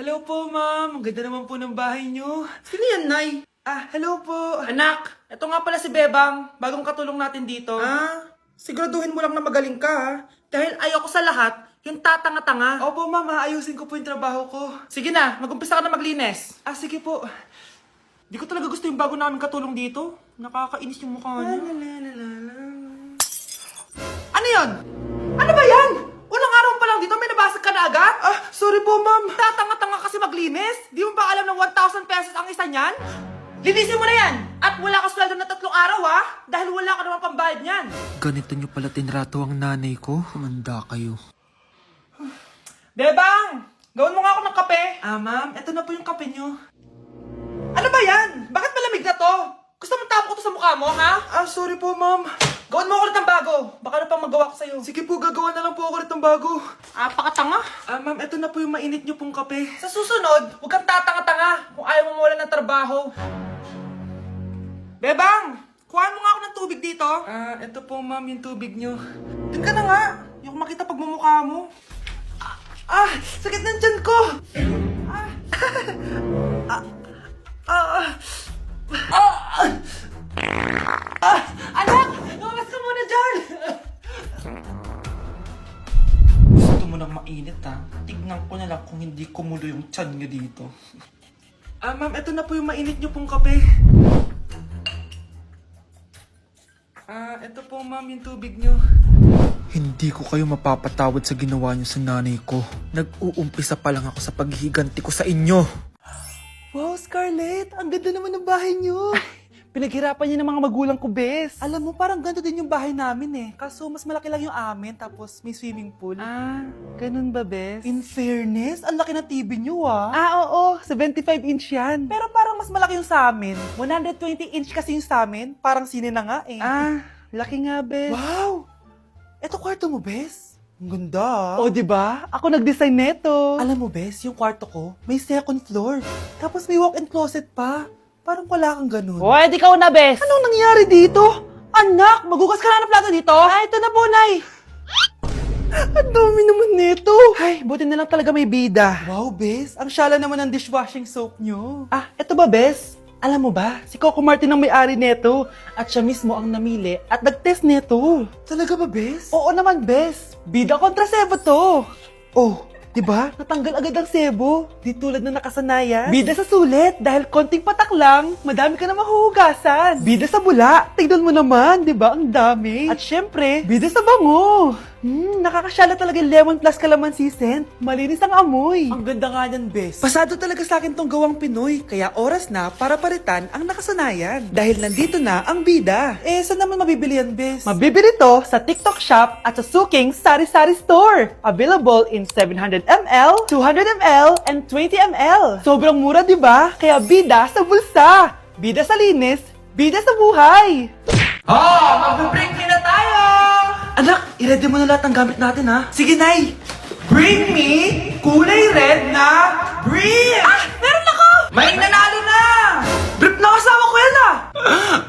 Hello po, ma'am. Ang ganda naman po ng bahay niyo. Sino yan, Nay? Hello po. Anak, ito nga pala si Bebang, bagong katulong natin dito. Siguraduhin mo lang na magaling ka, ha? Dahil ayoko sa lahat, yung tatanga-tanga. Opo, ma'am. Aayusin ko po yung trabaho ko. Sige na, mag-umpisa ka na maglinis. Sige po. Di ko talaga gusto yung bago namin katulong dito. Nakakainis yung mukha niya. Ano yun? Ano ba yan? Unang araw pa lang dito, may nabasag ka na agad? Sorry po, ma'am. Tatanga-tanga kasi maglinis? Di mo ba alam ng 1,000 pesos ang isa niyan? Linisin mo na yan! At wala ka sweldo na 3 araw, ha? Dahil wala ka naman pambayad niyan. Ganito nyo pala tinrato ang nanay ko. Humanda kayo. Bebang! Gawin mo nga ako ng kape. Ma'am. Ito na po yung kape niyo. Ano ba yan? Bakit malamig na to? Gusto mo tapo ko to sa mukha mo, ha? Sorry po, ma'am. Gawin mo ako ulit ng bago. Baka na pang magawa ko sa'yo. Sige po, gagawa na lang po ako ulit ng bago. Pakatanga. Ma'am, ito na po yung mainit niyo pong kape. Sa susunod, huwag kang tatanga-tanga kung ayaw mo mawala ng trabaho. Bebang! Kuhaan mo nga ako ng tubig dito. Ito po, ma'am, yung tubig niyo. Doon ka na nga. Yung makita pagmumukha mo. Sakit ng tiyan ko! Anak! Lumabas ka muna dyan! Gusto mo nang mainit, ha? Tignan ko na lang kung hindi kumulo yung tiyan niyo dito. Ma'am, ito na po yung mainit niyo pong kape. Ito po, ma'am, yung tubig niyo. Hindi ko kayo mapapatawad sa ginawa nyo sa nanay ko. Nag-uumpisa pa lang ako sa paghihiganti ko sa inyo. Wow, Scarlett! Ang ganda naman ng bahay niyo! Pinaghirapan niya ng mga magulang ko, bes. Alam mo, parang ganito din yung bahay namin eh. Kaso mas malaki lang yung amin, tapos may swimming pool. Ganun ba, bes? In fairness, ang laki ng TV niyo Oo, 75-inch yan. Pero parang mas malaki yung sa amin. 120-inch kasi yung sa amin. Parang sine na nga eh. Laki nga, bes. Wow! Eto kwarto mo, Bes? Ang ganda. O, diba? Ako nag-design neto. Alam mo, Bes, yung kwarto ko, may second floor. Tapos may walk-in closet pa. Parang wala kang ganun. Hoy, di ka una, bes. Anong nangyari dito? Anak, magugas ka na ng plato dito? Ito na po, nay. Ang dami naman nito. Ay, buti na lang talaga may bida. Wow, Bes. Ang syala naman ng dishwashing soap nyo. Ito ba, bes? Alam mo ba, si Coco Martin ang may-ari neto. At siya mismo ang namili at nag-test neto. Talaga ba, Bes? Oo naman, bes. Bida kontra sebo to. Oh, diba? Natanggal agad ang sebo. Di tulad na nakasanayan. Bida sa sulit, dahil konting patak lang, madami ka na mahuhugasan. Bida sa bula, tignan mo naman, di ba? Ang dami. At syempre, bida sa bango. Nakakasyala talaga yung lemon plus calamansi scent. Malinis ang amoy. Ang ganda nga yan, Bes. Pasado talaga sa akin tong gawang Pinoy, kaya oras na para palitan ang nakasanayan. Dahil nandito na ang bida. Saan naman mabibili yan, Bes? Mabibili to sa TikTok Shop at sa Suking Sari Sari Store. Available in 700ml, 200ml, and 20ml. Sobrang mura, di ba? Kaya bida sa bulsa. Bida sa linis, bida sa buhay. Mag-break na tayo! Anak, i-ready mo na lahat ng gamit natin, ha? Sige, Nay! Bring me kulay red na brief! Meron ako! May nanalo na! Brief na kasama ko yan, ah!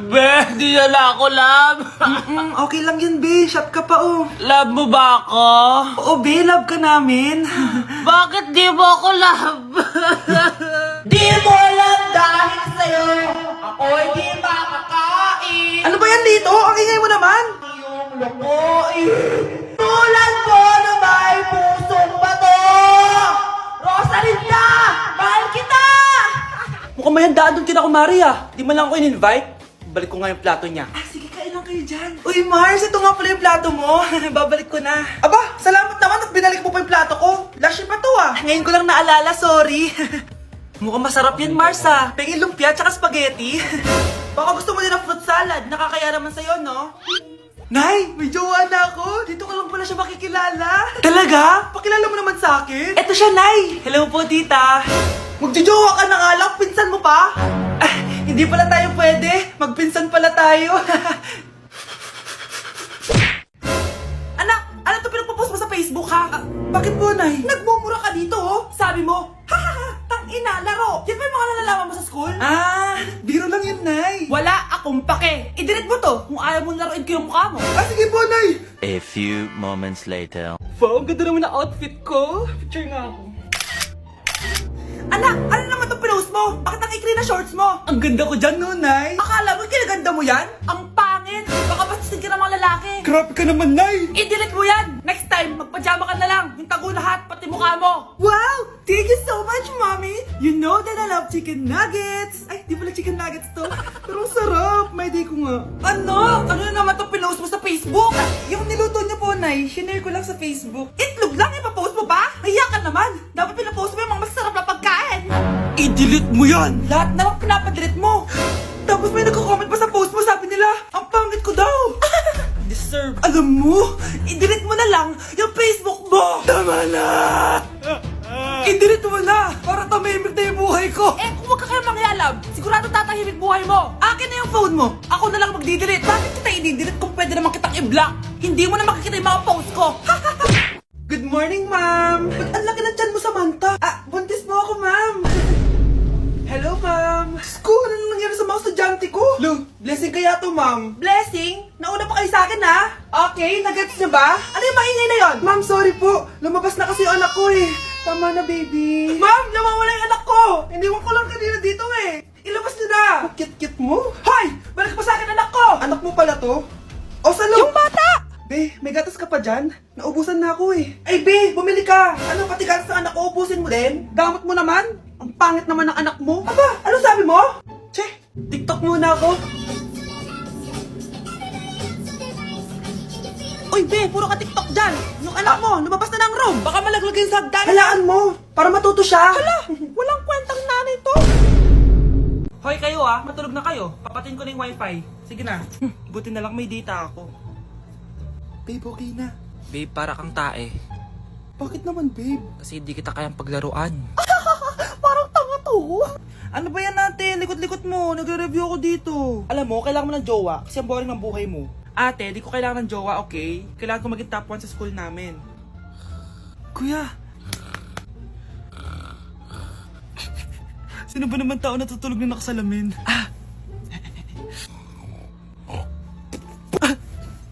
Be, di na ako, love. Okay lang yan, Be. Shot ka pa, oh. Love mo ba ako? Oo, Be. Love ka namin. Bakit di mo ako love? Di mo alam dahil sa'yo, ako hindi makakain. Ano ba yan dito? Ang ingay mo naman. Yung lukuin. Tulad mo na may pusong bato. Rosalinda, mahal kita! Mukhang may handaan doon kina Kumari, ah. Di man lang ako in-invite. Balik ko nga yung plato niya. Sige, kailan kayo dyan? Uy, Mars, ito nga pala yung plato mo. Babalik ko na. Aba, salamat naman at binalik mo pa yung plato ko. Last year pa to, ah. Ngayon ko lang naalala, sorry. Mukhang masarap yan, Mars, ah. Pengin lumpia tsaka spaghetti. Baka gusto mo din ng fruit salad. Nakakaya naman sa'yo, no? Nay, may jowa na ako. Dito ko lang pala siya makikilala. Talaga? Pakilala mo naman sa akin. Eto siya, Nay. Hello po, tita. Magjojowa ka na nga lang. Pinsan mo pa? Hindi pala tayo pwede. Magpinsan pala tayo. Anak, ano to pinagpo-post mo sa Facebook, ha? Bakit po, Nay? Nagmumura ka dito, oh. Sabi mo, tangina, laro. Yan ba yung mga nalalaman mo sa school? Biro lang yun, Nay. Wala akong pake. I-delete mo to kung ayaw mong laruin ko yung mukha mo. Sige po, Nay. A few moments later. Wow, ang ganda naman na outfit ko. Picture nga ako. na shorts mo. Ang ganda ko dyan, no, Nay? Akala mo kinaganda mo yan? Ang pangit. Baka bastasin ka ng mga lalaki. Grabe ka naman, Nay! I-delete mo yan. Next time, magpajama ka na lang. Yung tago lahat, pati mukha mo. Wow! Thank you so much, Mommy. You know that I love chicken nuggets. Ay, di pala chicken nuggets to. Pero ang sarap. May day ko nga. Ano? Ano na naman itong pinost mo sa Facebook? Yung niluto niyo po, Nay, shinare ko lang sa Facebook. Itlog lang, ipapost mo pa? Nahiya ka naman. Dapat pinapost mo yung mga masarap na pagkain. I-delete mo yan. Lahat na lang pinapadelete mo. Tapos may nagko-comment pa sa post mo, sabi nila, ang pangit ko daw. Deserve. Alam mo, i-delete mo na lang yung Facebook mo. Tama na. I-delete mo na para tumimik na yung buhay ko. Eh, kung wag ka kayo mangyalab, sigurado tatahimik buhay mo. Akin na yung phone mo. Ako na lang magdi-delete. Bakit kita i-delete kung pwede naman kitang i-block? Hindi mo na makikita yung mga post ko. Good morning, ma'am. Ba't ang laki ng tiyan mo, Samantha? Buntis mo ako, ma'am. Hello, ma'am. Sko, ano nangyari sa mga estudyante ko? Lo, blessing kaya to, ma'am. Blessing? Nauna pa kayo sa akin, ha? Okay, nagets niyo ba? Ano yung maingay na yon? Ma'am, sorry po. Lumabas na kasi yung anak ko, eh. Tama na, baby. Ma'am, nawawala yung anak ko. Iniwan ko lang kanina dito, eh. Ilabas niyo na. Kit-kit mo? Hoy! Balik pa sa akin, anak ko! Anak mo pala to? O, salo! Yung bata! Be, may gatas ka pa dyan? Naubusan na ako eh. Ay, Be, bumili ka! Ano, pati gatas ng anak ko, ubusin mo din? Damot mo naman? Ang pangit naman ng anak mo. Aba, ano sabi mo? Che, TikTok muna ako. Uy, Be, puro ka TikTok dyan. Yung anak mo, lumabas na ng room. Baka malaglag yung sagdan. Halaan mo, para matuto siya. Hala, walang kwentang nanay to. Hoy kayo matulog na kayo. Papatin ko na yung wifi. Sige na. Buti na lang may data ako. Babe, okay na. Babe, para kang tae. Bakit naman, babe? Kasi hindi kita kayang paglaruan. Parang tanga to. Ano ba yan natin? Likot-likot mo. Nagre-review ako dito. Alam mo, kailangan mo ng jowa kasi ang boring ng buhay mo. Ate, di ko kailangan ng jowa, okay? Kailangan ko maging top 1 sa school namin. Kuya. Sino ba naman tao natutulog na nakasalamin?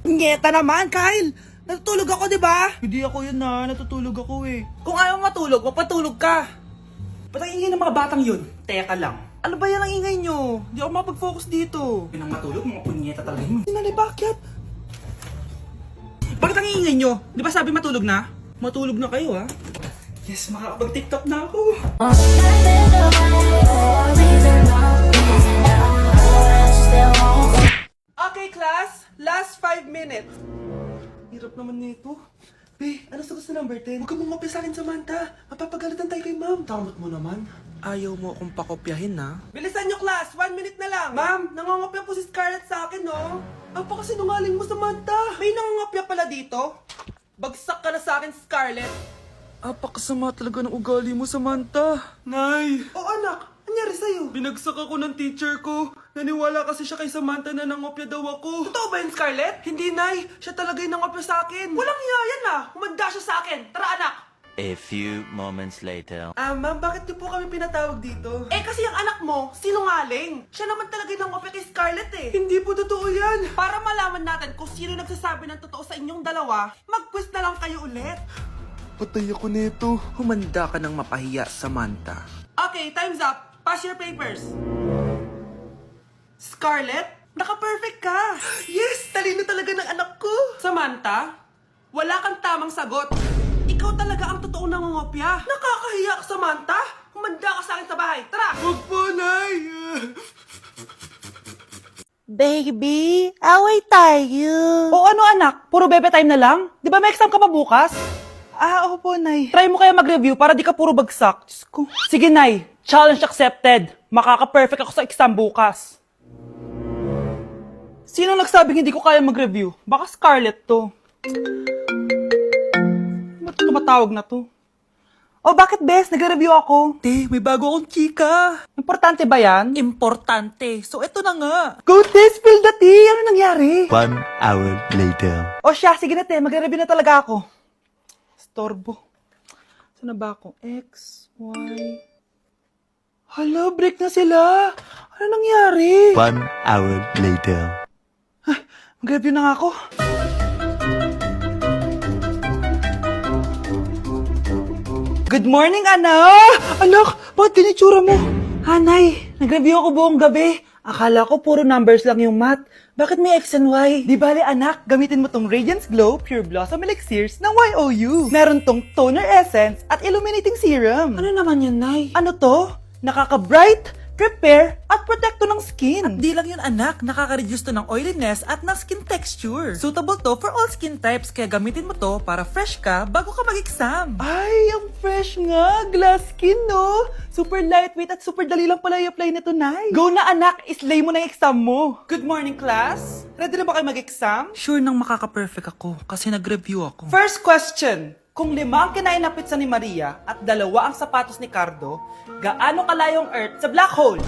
Ngeta naman, Kyle! Natutulog ako, di ba? Hindi ako yun natutulog ako eh. Kung ayaw matulog, magpatulog ka. Ba't ang ingay ng mga batang yun? Teka lang. Ano ba yan ang ingay nyo? Hindi ako mapag-focus dito. Pinang matulog, mga punyeta talaga yun. Sinali, bakit? Bakit ang ingay nyo? Di ba sabi matulog na? Matulog na kayo Yes, makakapag-tiktok na ako. Okay, class. Last 5 minutes. Hirap naman nito. Be, ano sagot sa number 10? Huwag ka mong sa akin, Samantha. Mapapagalitan tayo kay ma'am. Tamot mo naman. Ayaw mo akong pakopyahin, ha? Bilisan nyo, class. 1 minute na lang. Ma'am, nangangopya po si Scarlett sa akin, no? Apakasinungaling mo, Samantha. May nangangopya pala dito. Bagsak ka na sa akin, Scarlett. Apakasama talaga ng ugali mo, Samantha. Nay! O anak, anyari sa'yo? Binagsak ako ng teacher ko. Naniwala kasi siya kay Samantha na nangopya daw ako. Totoo ba yun, Scarlett? Hindi, Nay. Siya talaga yung nangopya sa akin. Walang iya yan Humanda siya sa akin. Tara, anak. A few moments later. Ma'am, bakit niyo po kami pinatawag dito? Eh, kasi yung anak mo, sinungaling. Siya naman talaga yung nangopya kay Scarlett eh. Hindi po totoo yan. Para malaman natin kung sino nagsasabi ng totoo sa inyong dalawa, mag-quiz na lang kayo ulit. Patay ako nito. Humanda ka ng mapahiya, Samantha. Okay, time's up. Pass your papers. Scarlett, naka-perfect ka. Yes! Talino talaga ng anak ko. Samantha, wala kang tamang sagot. Ikaw talaga ang totoong nangungopya. Nakakahiya ka, Samantha. Humanda ka sa akin sa bahay. Tara! Huwag po, Nay. Baby, away tayo. O ano anak, puro bebe time na lang? Di ba may exam ka pa bukas? Opo, Nay. Try mo kaya mag-review para di ka puro bagsak. Diyos ko. Sige, Nay. Challenge accepted. Makaka-perfect ako sa exam bukas. Sino nagsabing hindi ko kaya mag-review? Baka Scarlett to. Ba't tumatawag na to? Oh, bakit, Bes? Nag-review ako. Te, may bago akong chika. Importante ba yan? Importante. So, eto na nga. Go, Te! Spill the tea! Ano nangyari? 1 hour later. O siya, sige na, Te. Mag-review na talaga ako. Storbo. Saan na ba ako? X, Y... Hala, break na sila. Ano nangyari? 1 hour later. Mag-review na nga ako. Good morning, anak! Anak, bakit ganyan itsura mo? Hanay, Nag-review ako buong gabi. Akala ko puro numbers lang yung math. Bakit may X and Y? Di bale anak, gamitin mo tong Radiance Glow Pure Blossom Elixirs ng YOU. Meron tong toner essence at illuminating serum. Ano naman yun, Nay? Ano to? Nakaka-bright, repair, at protecto ng skin. At di lang yun anak, nakaka-reduce to ng oiliness at ng skin texture. Suitable to for all skin types, kaya gamitin mo to para fresh ka bago ka mag-exam. Ay, ang fresh nga. Glass skin, no? Super lightweight at super dali lang pala i-apply nito, Nay. Go na, anak. Islay mo na yung exam mo. Good morning, class. Ready na ba kayo mag-exam? Sure nang makaka-perfect ako kasi nag-review ako. First question. Kung 5 ang kinain na pizza ni Maria at 2 ang sapatos ni Cardo, gaano kalayo ang Earth sa black hole?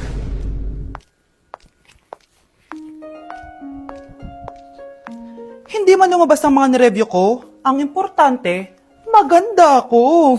Hindi man lumabas ang mga nireview ko, ang importante, maganda ako.